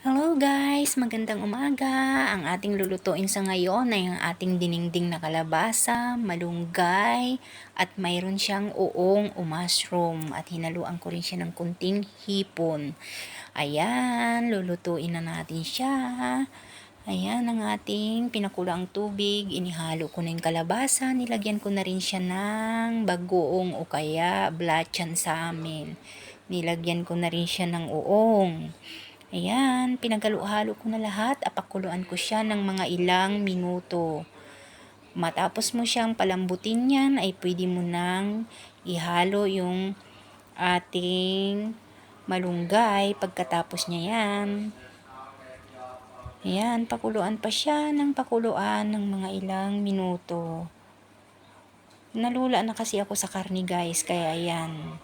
Hello guys! Magandang umaga! Ang ating lulutuin sa ngayon ay ang ating dinengdeng na kalabasa, malunggay, at mayroon siyang uong o mushroom. At hinaluan ko rin siya ng kunting hipon. Ayan, lulutuin na natin siya. Ayan ang ating pinakulaang tubig. Inihalo ko na yung kalabasa. Nilagyan ko na rin siya ng bagoong o kaya blatchan sa amin. Nilagyan ko na rin siya ng uong. Ayan, pinaghalo-halo ko na lahat. Apakuluan ko siya ng mga ilang minuto. Matapos mo siyang palambutin yan, ay pwede mo nang ihalo yung ating malunggay pagkatapos niya yan. Ayan, pakuluan pa siya ng pakuluan ng mga ilang minuto. Nalula na kasi ako sa karne guys, kaya ayan.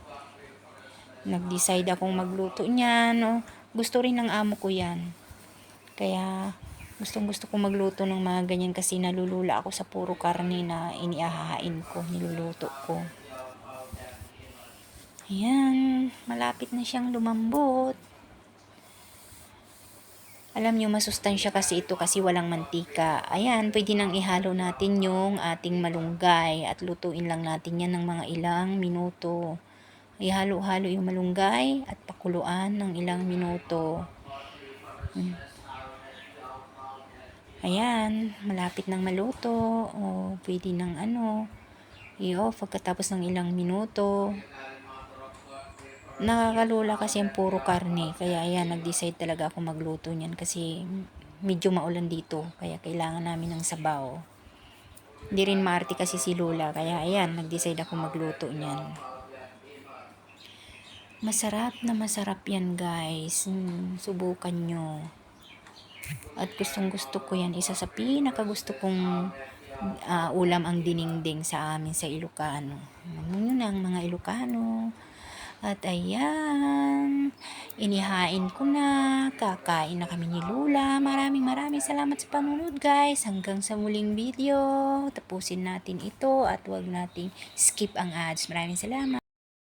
Nag-decide akong magluto niyan. No? Gusto rin ng amo ko yan. Kaya gustong-gusto ko magluto ng mga ganyan kasi nalulula ako sa puro karne na iniahahain ko, niluluto ko. Ayan, malapit na siyang lumambot. Alam nyo, masustansya kasi ito kasi walang mantika. Ayan, pwede nang ihalo natin yung ating malunggay at lutuin lang natin yan ng mga ilang minuto. Ihalo-halo yung malunggay at pakuluan ng ilang minuto. Ayan, malapit nang maluto o pwede nang i-off pagkatapos ng ilang minuto. Nakakalula kasi ang puro karne, kaya ayan, nag-decide talaga ako magluto niyan kasi medyo maulan dito, kaya kailangan namin ng sabaw. Hindi rin maarte kasi si Lola, kaya ayan, nag-decide ako magluto niyan. Masarap na masarap yan guys. Subukan nyo. At gustong gusto ko yan. Isa sa pinakagusto kong ulam ang dinengdeng sa amin sa Ilocano. Yun ang mga Ilocano. At ayan, inihain ko na. Kakain na kami ni Lola. Maraming salamat sa panunod guys. Hanggang sa muling video. Tapusin natin ito at huwag nating skip ang ads. Maraming salamat.